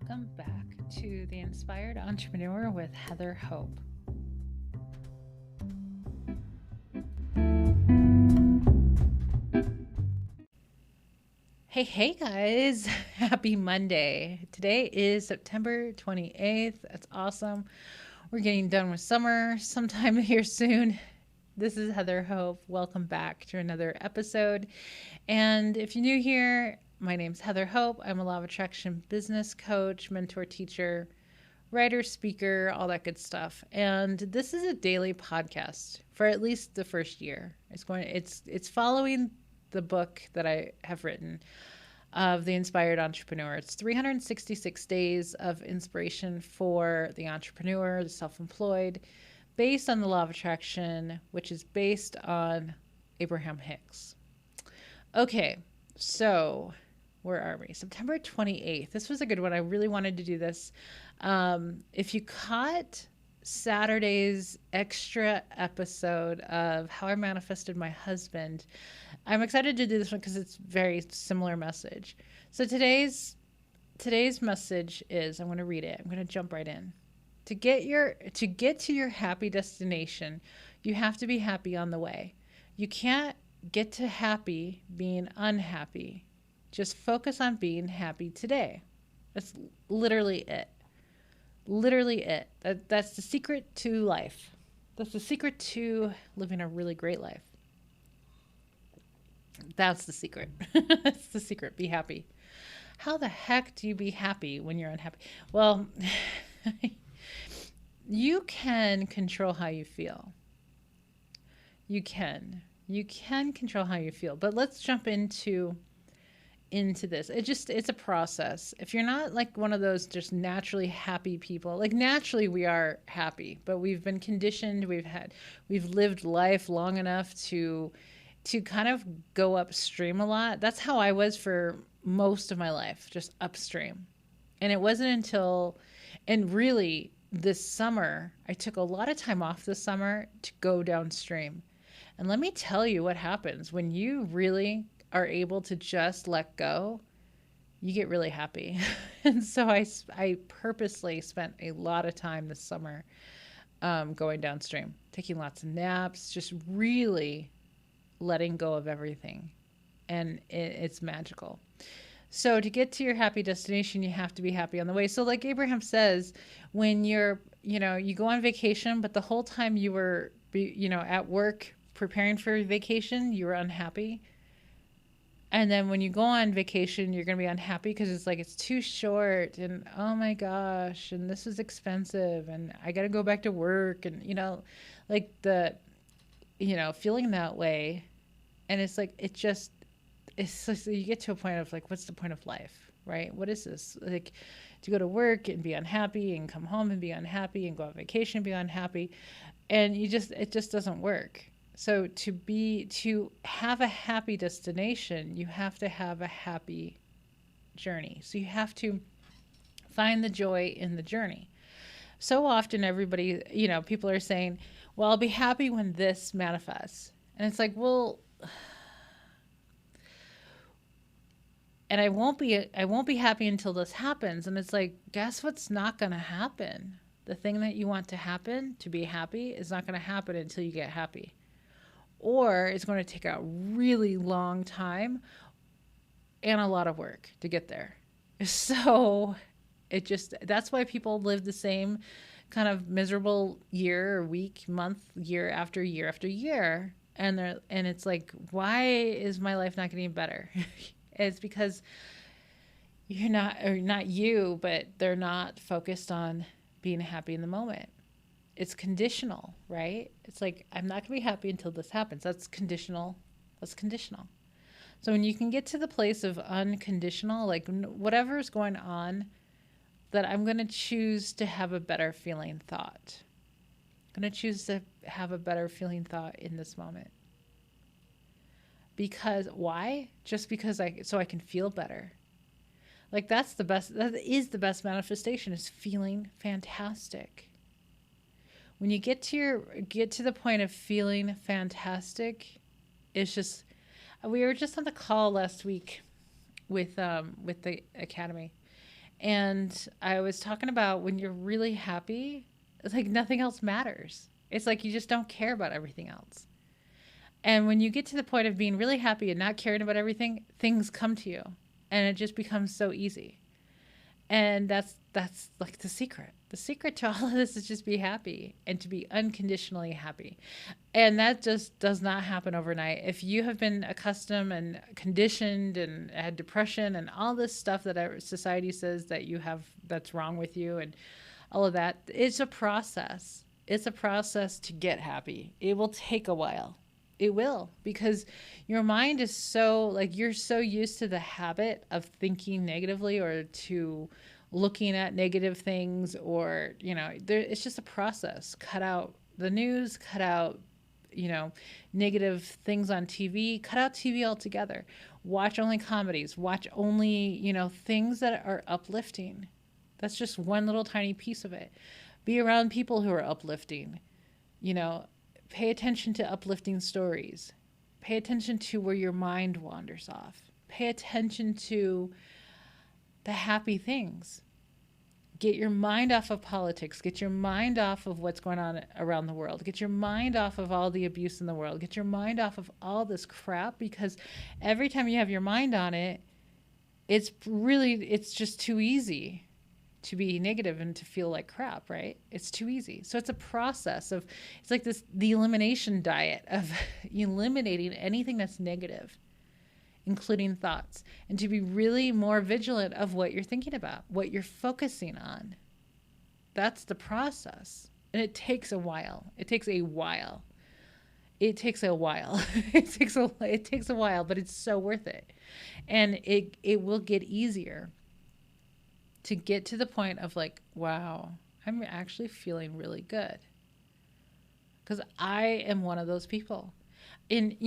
Welcome back to The Inspired Entrepreneur with Heather Hope. Hey guys, happy Monday. Today is September 28th. That's awesome. We're getting done with summer sometime here soon. This is Heather Hope. Welcome back to another episode. And if you're new here, my name's Heather Hope. I'm a law of attraction business coach, mentor, teacher, writer, speaker, all that good stuff. And this is a daily podcast for at least the first year. It's following the book that I have written of The Inspired Entrepreneur. It's 366 days of inspiration for the entrepreneur, the self-employed, based on the law of attraction, which is based on Abraham Hicks. Okay, so where are we? September 28th. This was a good one. I really wanted to do this. If you caught Saturday's extra episode of How I Manifested My Husband, I'm excited to do this one because it's very similar message. So today's message is, I'm going to read it. I'm going to jump right in. To get to your happy destination, you have to be happy on the way. You can't get to happy being unhappy. Just focus on being happy today. That's literally it. Literally it. That's the secret to life. That's the secret to living a really great life. That's the secret. That's the secret. Be happy. How the heck do you be happy when you're unhappy? Well, you can control how you feel. You can control how you feel. But let's jump into this. It's a process. If you're not like one of those just naturally happy people, like naturally we are happy, but we've been conditioned, we've lived life long enough to kind of go upstream a lot. That's how I was for most of my life, just upstream. And it wasn't until, and really this summer, I took a lot of time off this summer to go downstream. And let me tell you what happens when you really are able to just let go. You get really happy. And so I purposely spent a lot of time this summer going downstream, taking lots of naps, just really letting go of everything. And it's magical. So to get to your happy destination, you have to be happy on the way. So like Abraham says, when you go on vacation, but the whole time you were, at work preparing for vacation, you were unhappy. And then when you go on vacation, you're going to be unhappy because it's too short and oh my gosh, and this is expensive and I got to go back to work and, feeling that way. And it's like, you get to a point of like, what's the point of life, right? What is this? Like to go to work and be unhappy and come home and be unhappy and go on vacation and be unhappy. And it just doesn't work. So to have a happy destination, you have to have a happy journey. So you have to find the joy in the journey. So often everybody, people are saying, well, I'll be happy when this manifests. And it's like, well, and I won't be happy until this happens. And it's like, guess what's not going to happen? The thing that you want to happen, to be happy, is not going to happen until you get happy. Or it's going to take a really long time and a lot of work to get there. So that's why people live the same kind of miserable year or week, month, year after year after year. And it's like, why is my life not getting better? It's because not you, but they're not focused on being happy in the moment. It's conditional, right? It's like, I'm not going to be happy until this happens. That's conditional. So when you can get to the place of unconditional, like whatever's going on, that I'm going to choose to have a better feeling thought. I'm going to choose to have a better feeling thought in this moment. Because why? Just because so I can feel better. Like that is the best manifestation, is feeling fantastic. When you get to the point of feeling fantastic, it's just, we were just on the call last week with the academy, And I was talking about when you're really happy, it's like nothing else matters. It's like you just don't care about everything else. And when you get to the point of being really happy and not caring about everything, things come to you and it just becomes so easy. And that's like the secret. The secret to all of this is just be happy and to be unconditionally happy. And that just does not happen overnight. If you have been accustomed and conditioned and had depression and all this stuff that our society says that you have that's wrong with you and all of that, it's a process. It's a process to get happy. It will take a while. It will, because your mind is so, like, you're so used to the habit of thinking negatively or to looking at negative things, or, it's just a process. Cut out the news, cut out, negative things on TV, cut out TV altogether. Watch only comedies, watch only, things that are uplifting. That's just one little tiny piece of it. Be around people who are uplifting, you know, pay attention to uplifting stories. Pay attention to where your mind wanders off. Pay attention to the happy things. Get your mind off of politics. Get your mind off of what's going on around the world. Get your mind off of all the abuse in the world. Get your mind off of all this crap, because every time you have your mind on it, it's just too easy to be negative and to feel like crap, right? It's too easy. So it's a process of, it's like the elimination diet of eliminating anything that's negative, including thoughts, and to be really more vigilant of what you're thinking about, what you're focusing on. That's the process. And it takes a while. It takes a while. It takes a while. It takes a while, but it's so worth it. And it will get easier to get to the point of like, wow, I'm actually feeling really good. Because I am one of those people. And,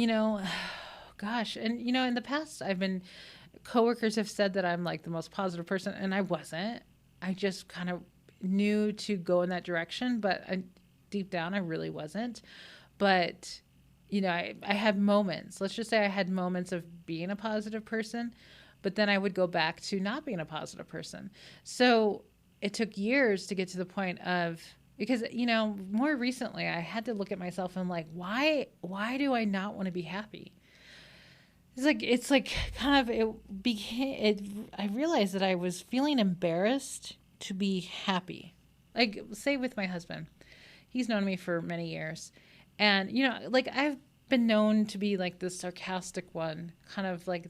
gosh, and, in the past, coworkers have said that I'm like the most positive person, and I wasn't. I just kind of knew to go in that direction, but deep down, I really wasn't. But, I had moments. Let's just say I had moments of being a positive person, but then I would go back to not being a positive person. So it took years to get to the point of, because, more recently I had to look at myself and like, why do I not want to be happy? It's like kind of, I realized that I was feeling embarrassed to be happy. Like, say with my husband, he's known me for many years. And, like, I've been known to be like the sarcastic one, kind of like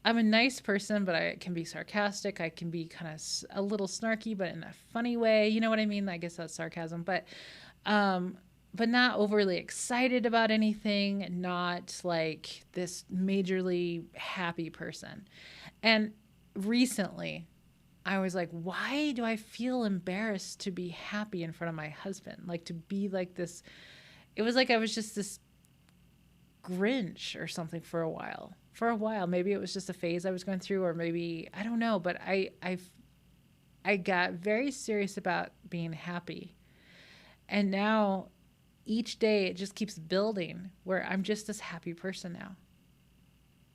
I'm a nice person, but I can be sarcastic. I can be kind of a little snarky, but in a funny way. You know what I mean? I guess that's sarcasm, but not overly excited about anything. Not like this majorly happy person. And recently, I was like, why do I feel embarrassed to be happy in front of my husband? Like, to be like this. It was like I was just this Grinch or something for a while. Maybe it was just a phase I was going through, or maybe I don't know, but I got very serious about being happy. And now each day it just keeps building, where I'm just this happy person now.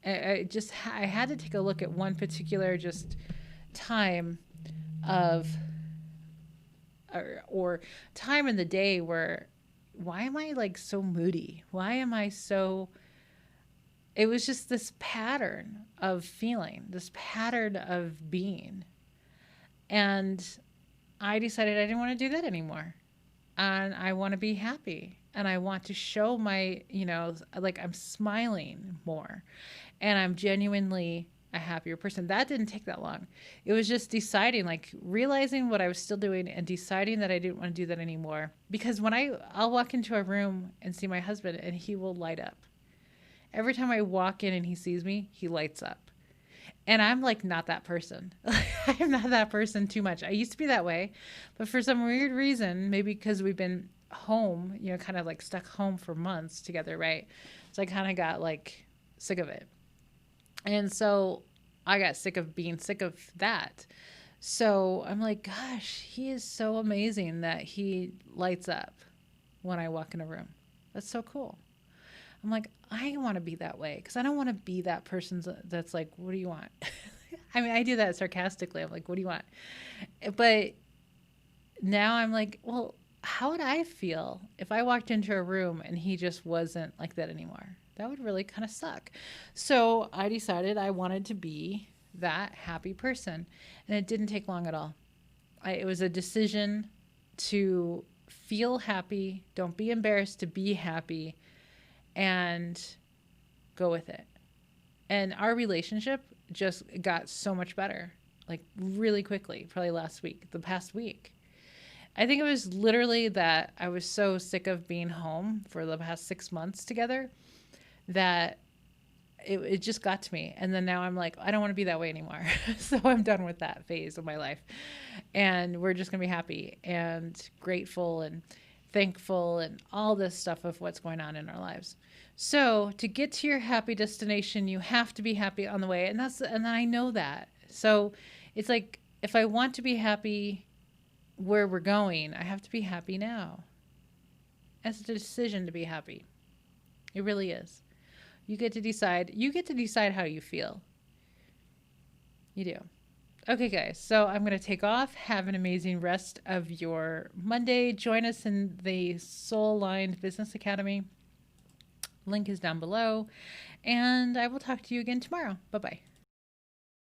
I had to take a look at one particular just time of, or time in the day where, why am I like so moody? Why am I so, it was just this pattern of feeling, this pattern of being. And I decided I didn't want to do that anymore. And I want to be happy. And I want to show my, like I'm smiling more. And I'm genuinely a happier person. That didn't take that long. It was just deciding, like realizing what I was still doing and deciding that I didn't want to do that anymore. Because when I'll walk into a room and see my husband, and he will light up. Every time I walk in and he sees me, he lights up. And I'm like not that person. I'm not that person too much. I used to be that way, but for some weird reason, maybe because we've been home, kind of like stuck home for months together, right? So I kind of got like sick of it. And so I got sick of being sick of that. So I'm like, gosh, he is so amazing that he lights up when I walk in a room. That's so cool. I'm like, I want to be that way, because I don't want to be that person that's like, what do you want? I mean, I do that sarcastically. I'm like, what do you want? But now I'm like, well, how would I feel if I walked into a room and he just wasn't like that anymore? That would really kind of suck. So I decided I wanted to be that happy person. And it didn't take long at all. It was a decision to feel happy, don't be embarrassed to be happy, and go with it. And our relationship just got so much better, like really quickly, probably the past week. I think it was literally that I was so sick of being home for the past 6 months together that it just got to me. And then now I'm like, I don't want to be that way anymore. So I'm done with that phase of my life. And we're just going to be happy and grateful and thankful and all this stuff of what's going on in our lives. So to get to your happy destination, you have to be happy on the way. And I know that. So it's like, if I want to be happy where we're going, I have to be happy now. It's a decision to be happy. It really is. You get to decide. You get to decide how you feel. You do. Okay, guys. So I'm going to take off. Have an amazing rest of your Monday. Join us in the Soul Aligned Business Academy. Link is down below. And I will talk to you again tomorrow. Bye-bye.